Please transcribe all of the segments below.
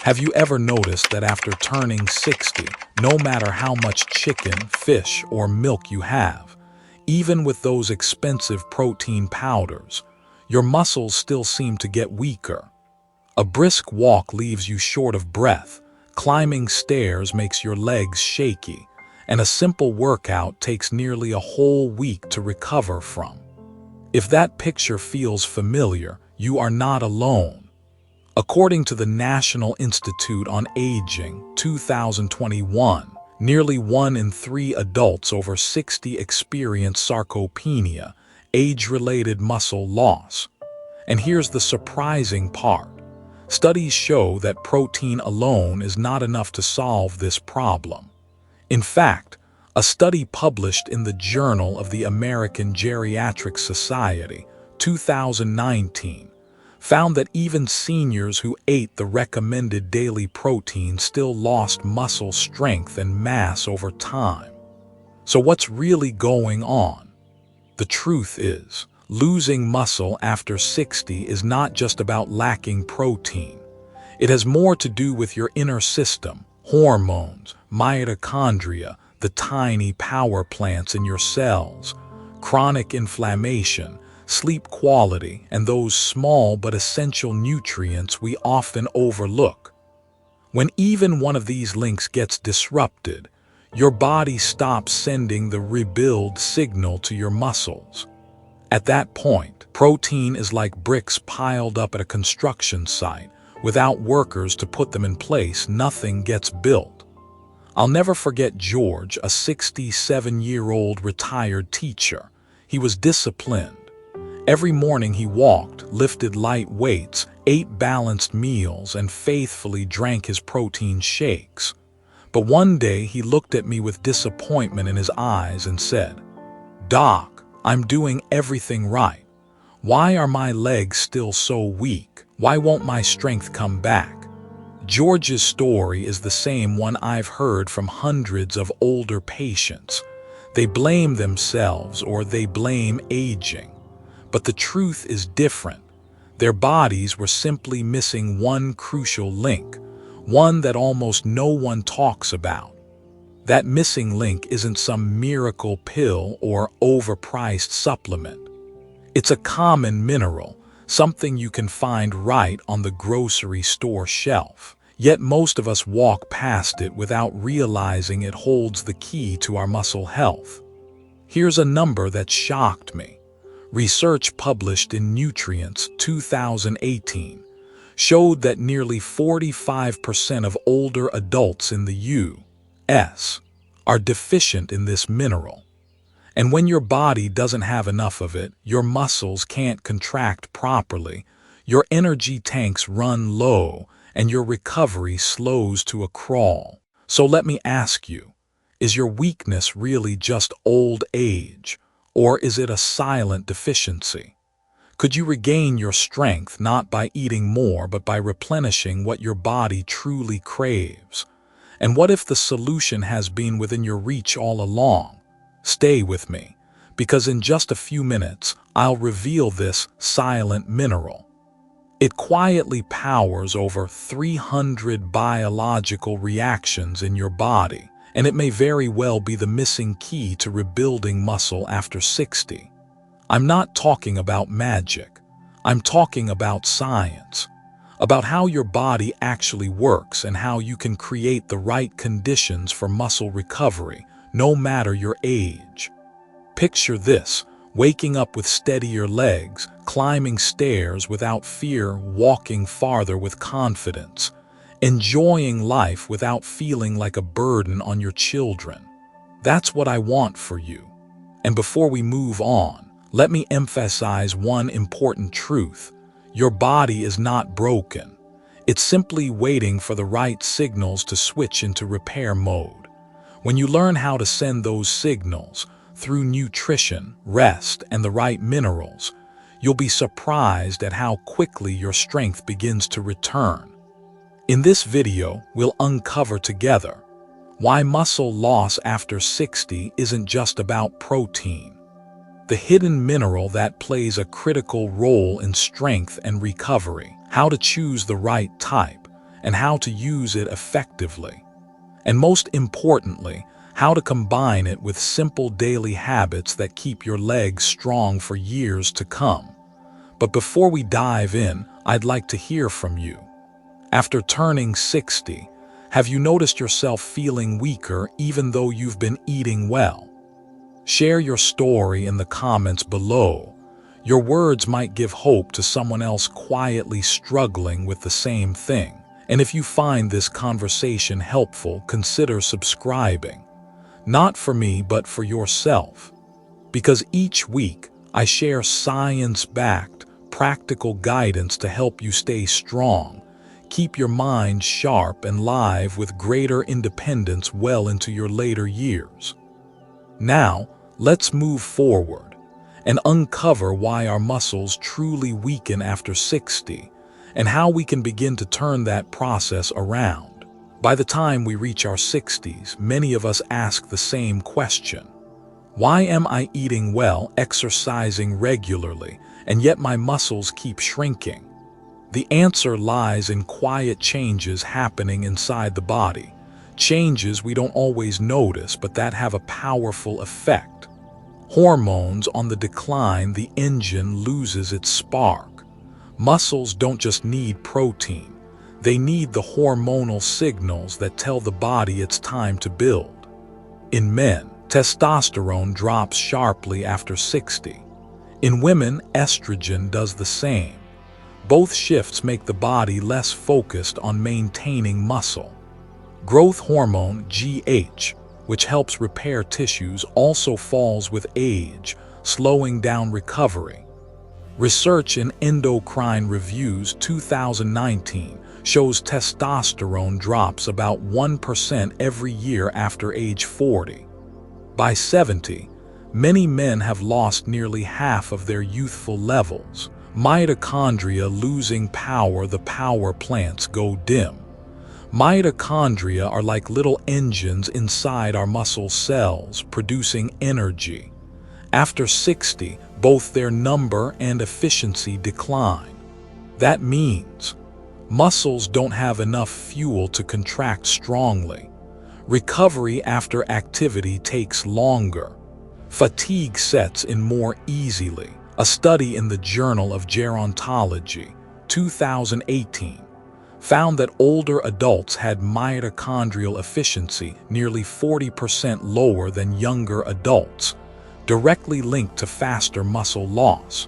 Have you ever noticed that after turning 60, no matter how much chicken, fish, or milk you have, even with those expensive protein powders, your muscles still seem to get weaker? A brisk walk leaves you short of breath, climbing stairs makes your legs shaky, and a simple workout takes nearly a whole week to recover from. If that picture feels familiar, you are not alone. According to the National Institute on Aging, 2021, nearly 1 in 3 adults over 60 experience sarcopenia, age-related muscle loss. And here's the surprising part. Studies show that protein alone is not enough to solve this problem. In fact, a study published in the Journal of the American Geriatric Society, 2019, found that even seniors who ate the recommended daily protein still lost muscle strength and mass over time. So what's really going on? The truth is, losing muscle after 60 is not just about lacking protein. It has more to do with your inner system, hormones, mitochondria, the tiny power plants in your cells, chronic inflammation, sleep quality, and those small but essential nutrients we often overlook. When even one of these links gets disrupted, your body stops sending the rebuild signal to your muscles. At that point, protein is like bricks piled up at a construction site. Without workers to put them in place, nothing gets built. I'll never forget George, a 67-year-old retired teacher. He was disciplined. Every morning he walked, lifted light weights, ate balanced meals, and faithfully drank his protein shakes. But one day he looked at me with disappointment in his eyes and said, "Doc, I'm doing everything right. Why are my legs still so weak? Why won't my strength come back?" George's story is the same one I've heard from hundreds of older patients. They blame themselves or they blame aging. But the truth is different. Their bodies were simply missing one crucial link, one that almost no one talks about. That missing link isn't some miracle pill or overpriced supplement. It's a common mineral, something you can find right on the grocery store shelf. Yet most of us walk past it without realizing it holds the key to our muscle health. Here's a number that shocked me. Research published in Nutrients 2018 showed that nearly 45% of older adults in the U.S. are deficient in this mineral. And when your body doesn't have enough of it, your muscles can't contract properly, your energy tanks run low, and your recovery slows to a crawl. So let me ask you, is your weakness really just old age? Or is it a silent deficiency? Could you regain your strength not by eating more but by replenishing what your body truly craves? And what if the solution has been within your reach all along? Stay with me, because in just a few minutes I'll reveal this silent mineral. It quietly powers over 300 biological reactions in your body, and it may very well be the missing key to rebuilding muscle after 60. I'm not talking about magic. I'm talking about science, about how your body actually works and how you can create the right conditions for muscle recovery, no matter your age. Picture this, waking up with steadier legs, climbing stairs without fear, walking farther with confidence, enjoying life without feeling like a burden on your children. That's what I want for you. And before we move on, let me emphasize one important truth. Your body is not broken. It's simply waiting for the right signals to switch into repair mode. When you learn how to send those signals through nutrition, rest, and the right minerals, you'll be surprised at how quickly your strength begins to return. In this video, we'll uncover together why muscle loss after 60 isn't just about protein, the hidden mineral that plays a critical role in strength and recovery, how to choose the right type, and how to use it effectively. And most importantly, how to combine it with simple daily habits that keep your legs strong for years to come. But before we dive in, I'd like to hear from you. After turning 60, have you noticed yourself feeling weaker even though you've been eating well? Share your story in the comments below. Your words might give hope to someone else quietly struggling with the same thing. And if you find this conversation helpful, consider subscribing. Not for me, but for yourself. Because each week, I share science-backed, practical guidance to help you stay strong, keep your mind sharp and live with greater independence well into your later years. Now, let's move forward and uncover why our muscles truly weaken after 60 and how we can begin to turn that process around. By the time we reach our 60s, many of us ask the same question. Why am I eating well, exercising regularly, and yet my muscles keep shrinking? The answer lies in quiet changes happening inside the body, changes we don't always notice but that have a powerful effect. Hormones on the decline, the engine loses its spark. Muscles don't just need protein, they need the hormonal signals that tell the body it's time to build. In men, testosterone drops sharply after 60. In women, estrogen does the same. Both shifts make the body less focused on maintaining muscle. Growth hormone, GH, which helps repair tissues, also falls with age, slowing down recovery. Research in Endocrine Reviews 2019 shows testosterone drops about 1% every year after age 40. By 70, many men have lost nearly half of their youthful levels. Mitochondria losing power, the power plants go dim. Mitochondria are like little engines inside our muscle cells, producing energy. After 60, both their number and efficiency decline. That means muscles don't have enough fuel to contract strongly. Recovery after activity takes longer. Fatigue sets in more easily. A study in the Journal of Gerontology, 2018, found that older adults had mitochondrial efficiency nearly 40% lower than younger adults, directly linked to faster muscle loss.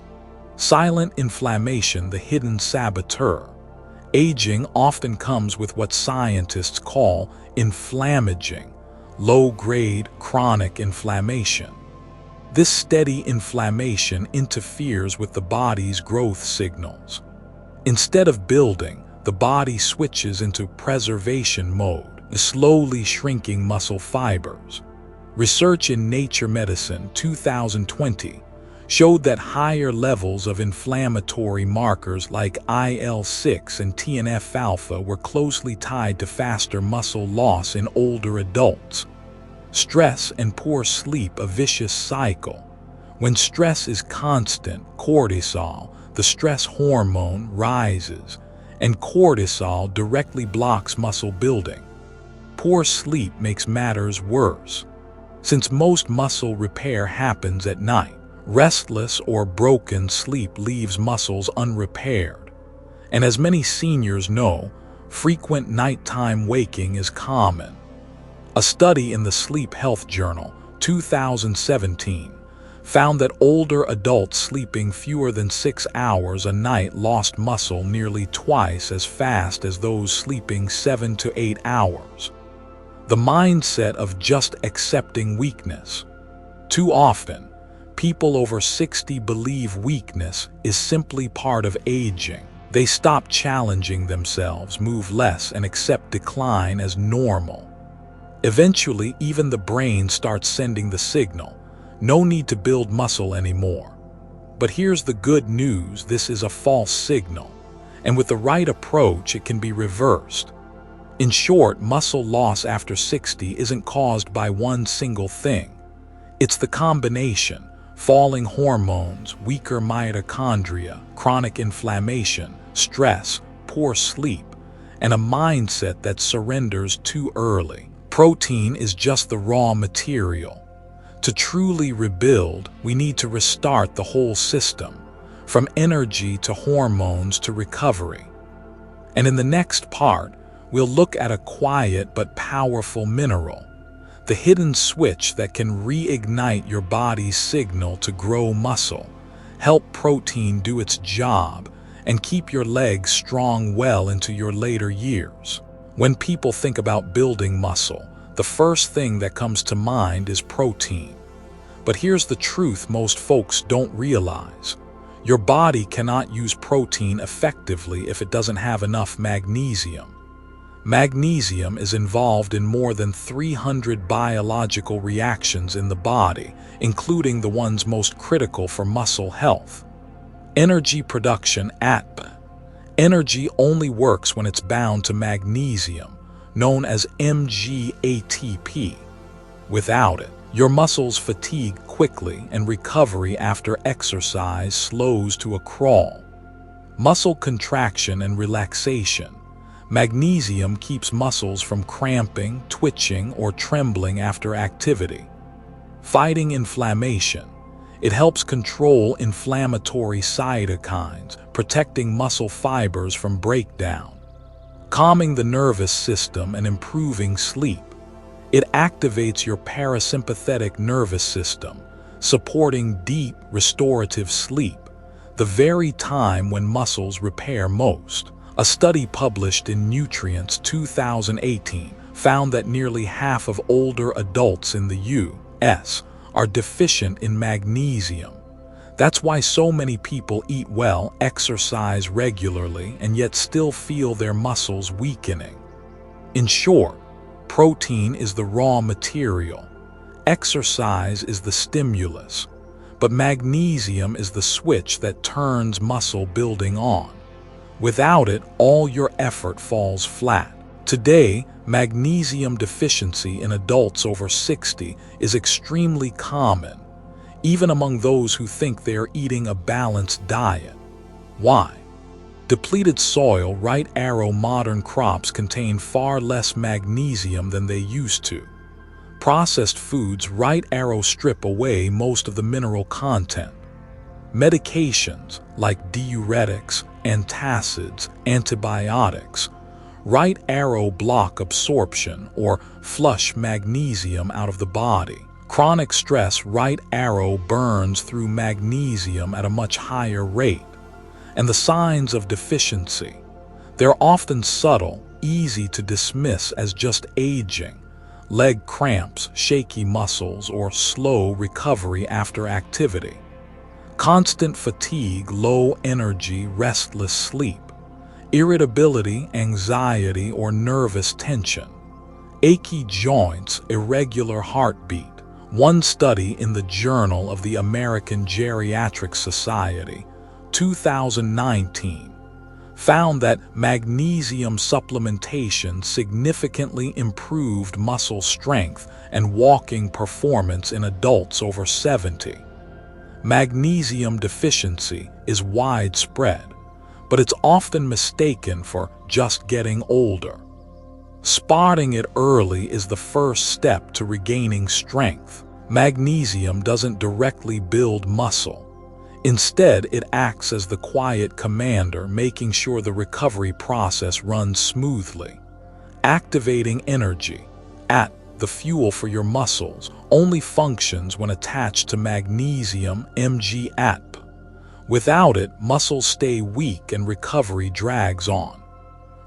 Silent inflammation, the hidden saboteur. Aging often comes with what scientists call inflammaging, low-grade chronic inflammation. This steady inflammation interferes with the body's growth signals. Instead of building, the body switches into preservation mode, slowly shrinking muscle fibers. Research in Nature Medicine 2020 showed that higher levels of inflammatory markers like IL-6 and TNF-alpha were closely tied to faster muscle loss in older adults. Stress and poor sleep, a vicious cycle. When stress is constant, cortisol, the stress hormone, rises, and cortisol directly blocks muscle building. Poor sleep makes matters worse. Since most muscle repair happens at night, restless or broken sleep leaves muscles unrepaired. And as many seniors know, frequent nighttime waking is common. A study in the Sleep Health Journal, 2017, found that older adults sleeping fewer than 6 hours a night lost muscle nearly twice as fast as those sleeping 7 to 8 hours. The mindset of just accepting weakness. Too often, people over 60 believe weakness is simply part of aging. They stop challenging themselves, move less, and accept decline as normal. Eventually, even the brain starts sending the signal, no need to build muscle anymore. But here's the good news, this is a false signal, and with the right approach it can be reversed. In short, muscle loss after 60 isn't caused by one single thing. It's the combination: falling hormones, weaker mitochondria, chronic inflammation, stress, poor sleep, and a mindset that surrenders too early. Protein is just the raw material. To truly rebuild, we need to restart the whole system, from energy to hormones to recovery. And in the next part, we'll look at a quiet but powerful mineral, the hidden switch that can reignite your body's signal to grow muscle, help protein do its job, and keep your legs strong well into your later years. When people think about building muscle, the first thing that comes to mind is protein. But here's the truth most folks don't realize. Your body cannot use protein effectively if it doesn't have enough magnesium. Magnesium is involved in more than 300 biological reactions in the body, including the ones most critical for muscle health. Energy production ATP. Energy only works when it's bound to magnesium, known as MgATP. Without it, your muscles fatigue quickly and recovery after exercise slows to a crawl. Muscle contraction and relaxation. Magnesium keeps muscles from cramping, twitching, or trembling after activity. Fighting inflammation. It helps control inflammatory cytokines, protecting muscle fibers from breakdown. Calming the nervous system and improving sleep. It activates your parasympathetic nervous system, supporting deep, restorative sleep, the very time when muscles repair most. A study published in Nutrients 2018 found that nearly half of older adults in the U.S. are deficient in magnesium. That's why so many people eat well, exercise regularly, and yet still feel their muscles weakening. In short, protein is the raw material, exercise is the stimulus, but magnesium is the switch that turns muscle building on. Without it, all your effort falls flat. Today, magnesium deficiency in adults over 60 is extremely common, even among those who think they are eating a balanced diet. Why? Depleted soil, modern crops contain far less magnesium than they used to. Processed foods, strip away most of the mineral content. Medications like diuretics, antacids, antibiotics, block absorption or flush magnesium out of the body. Chronic stress, burns through magnesium at a much higher rate. And the signs of deficiency. They're often subtle, easy to dismiss as just aging. Leg cramps, shaky muscles, or slow recovery after activity. Constant fatigue, low energy, restless sleep. Irritability, anxiety, or nervous tension. Achy joints, irregular heartbeat. One study in the Journal of the American Geriatric Society, 2019, found that magnesium supplementation significantly improved muscle strength and walking performance in adults over 70. Magnesium deficiency is widespread, but it's often mistaken for just getting older. Spotting it early is the first step to regaining strength. Magnesium doesn't directly build muscle. Instead, it acts as the quiet commander, making sure the recovery process runs smoothly. Activating energy, the fuel for your muscles, only functions when attached to magnesium MgATP. Without it, muscles stay weak and recovery drags on.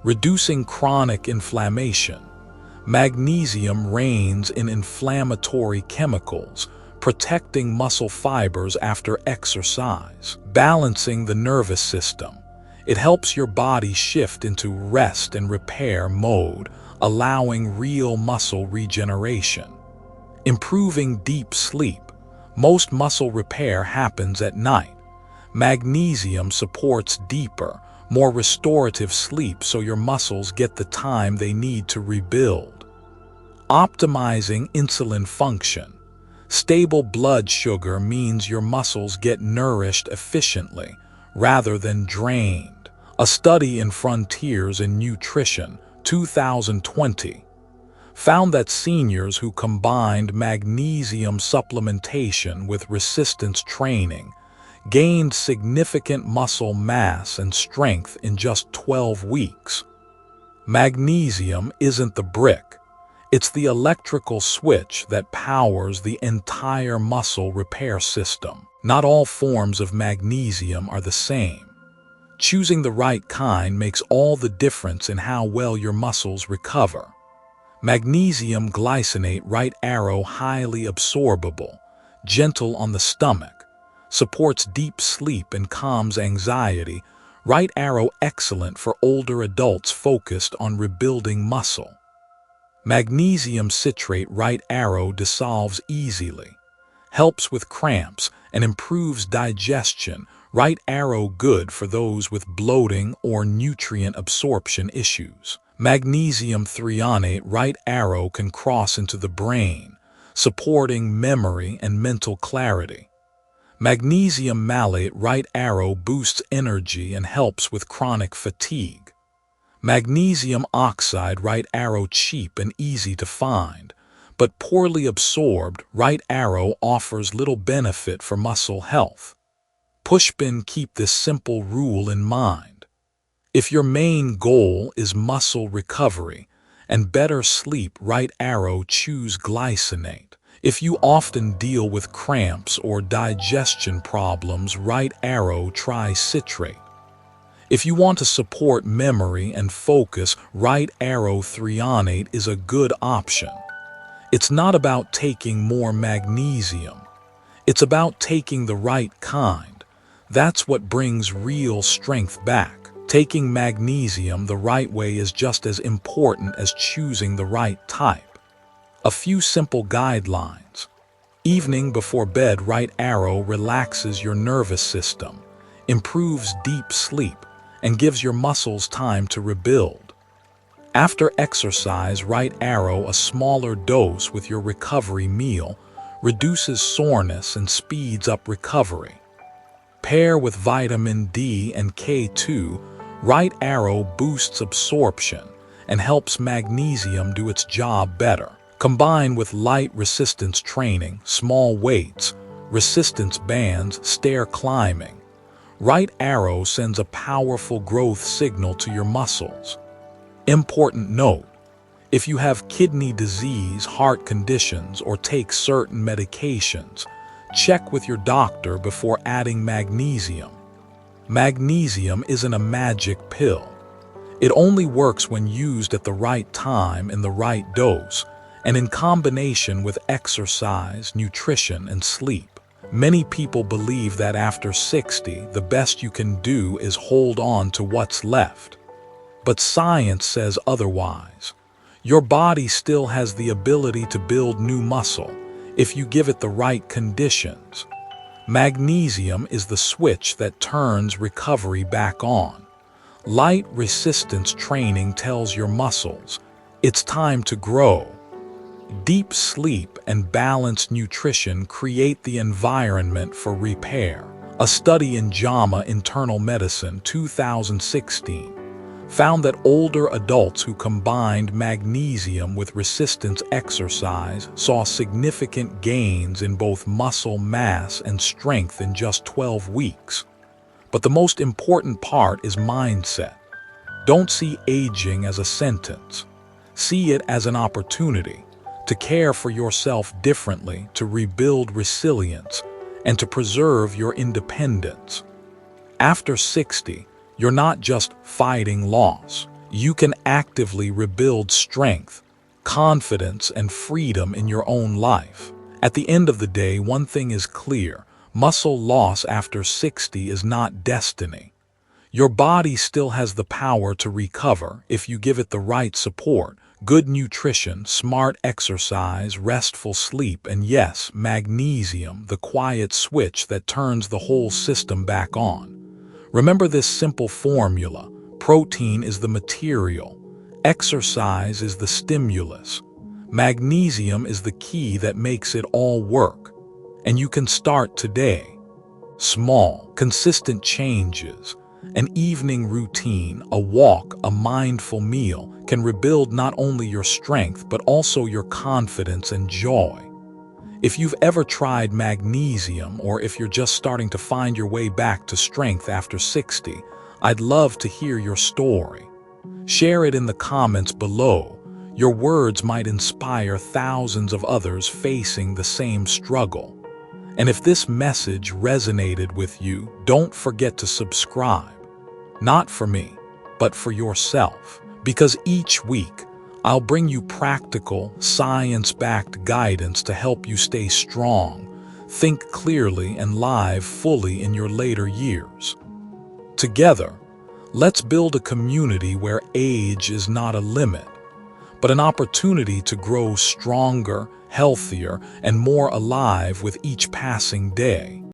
Reducing chronic inflammation. Magnesium reins in inflammatory chemicals, protecting muscle fibers after exercise. Balancing the nervous system. It helps your body shift into rest and repair mode, allowing real muscle regeneration. Improving deep sleep. Most muscle repair happens at night. Magnesium supports deeper, more restorative sleep so your muscles get the time they need to rebuild. Optimizing insulin function. Stable blood sugar means your muscles get nourished efficiently rather than drained, A study in Frontiers in Nutrition, 2020, found that seniors who combined magnesium supplementation with resistance training gained significant muscle mass and strength in just 12 weeks. Magnesium isn't the brick, it's the electrical switch that powers the entire muscle repair system. Not all forms of magnesium are the same. Choosing the right kind makes all the difference in how well your muscles recover. Magnesium glycinate right arrow highly absorbable, gentle on the stomach, supports deep sleep and calms anxiety. Right arrow excellent for older adults focused on rebuilding muscle. Magnesium citrate right arrow dissolves easily, helps with cramps and improves digestion. Right arrow good for those with bloating or nutrient absorption issues. Magnesium threonate right arrow can cross into the brain, supporting memory and mental clarity. Magnesium malate right arrow boosts energy and helps with chronic fatigue. Magnesium oxide right arrow cheap and easy to find, but poorly absorbed. Right arrow offers little benefit for muscle health. Pushpin, keep this simple rule in mind. If your main goal is muscle recovery and better sleep, right arrow choose glycinate. If you often deal with cramps or digestion problems, right arrow try citrate. If you want to support memory and focus, right arrow threonate is a good option. It's not about taking more magnesium. It's about taking the right kind. That's what brings real strength back. Taking magnesium the right way is just as important as choosing the right type. A few simple guidelines. Evening before bed, right arrow relaxes your nervous system, improves deep sleep, and gives your muscles time to rebuild. After exercise, right arrow a smaller dose with your recovery meal reduces soreness and speeds up recovery. Pair with vitamin D and K2, right arrow boosts absorption and helps magnesium do its job better. Combine with light resistance training, small weights, resistance bands, stair climbing. Right arrow sends a powerful growth signal to your muscles. Important note: if you have kidney disease, heart conditions, or take certain medications, check with your doctor before adding magnesium. Magnesium isn't a magic pill. It only works when used at the right time in the right dose, and in combination with exercise, nutrition, and sleep. Many people believe that after 60, the best you can do is hold on to what's left. But science says otherwise. Your body still has the ability to build new muscle if you give it the right conditions. Magnesium is the switch that turns recovery back on. Light resistance training tells your muscles it's time to grow. Deep sleep and balanced nutrition create the environment for repair. A study in JAMA Internal Medicine 2016 found that older adults who combined magnesium with resistance exercise saw significant gains in both muscle mass and strength in just 12 weeks. But the most important part is mindset. Don't see aging as a sentence. See it as an opportunity to care for yourself differently, to rebuild resilience, and to preserve your independence. After 60, you're not just fighting loss. You can actively rebuild strength, confidence, and freedom in your own life. At the end of the day, one thing is clear: muscle loss after 60 is not destiny. Your body still has the power to recover if you give it the right support, good nutrition, smart exercise, restful sleep, and yes, magnesium, the quiet switch that turns the whole system back on. Remember this simple formula: protein is the material, exercise is the stimulus, magnesium is the key that makes it all work. And you can start today. Small, consistent changes An evening routine, a walk, a mindful meal can rebuild not only your strength but also your confidence and joy. If you've ever tried magnesium, or if you're just starting to find your way back to strength after 60, I'd love to hear your story. Share it in the comments below. Your words might inspire thousands of others facing the same struggle. And if this message resonated with you, don't forget to subscribe. Not for me, but for yourself. Because each week, I'll bring you practical, science-backed guidance to help you stay strong, think clearly, and live fully in your later years. Together, let's build a community where age is not a limit, but an opportunity to grow stronger, healthier, and more alive with each passing day.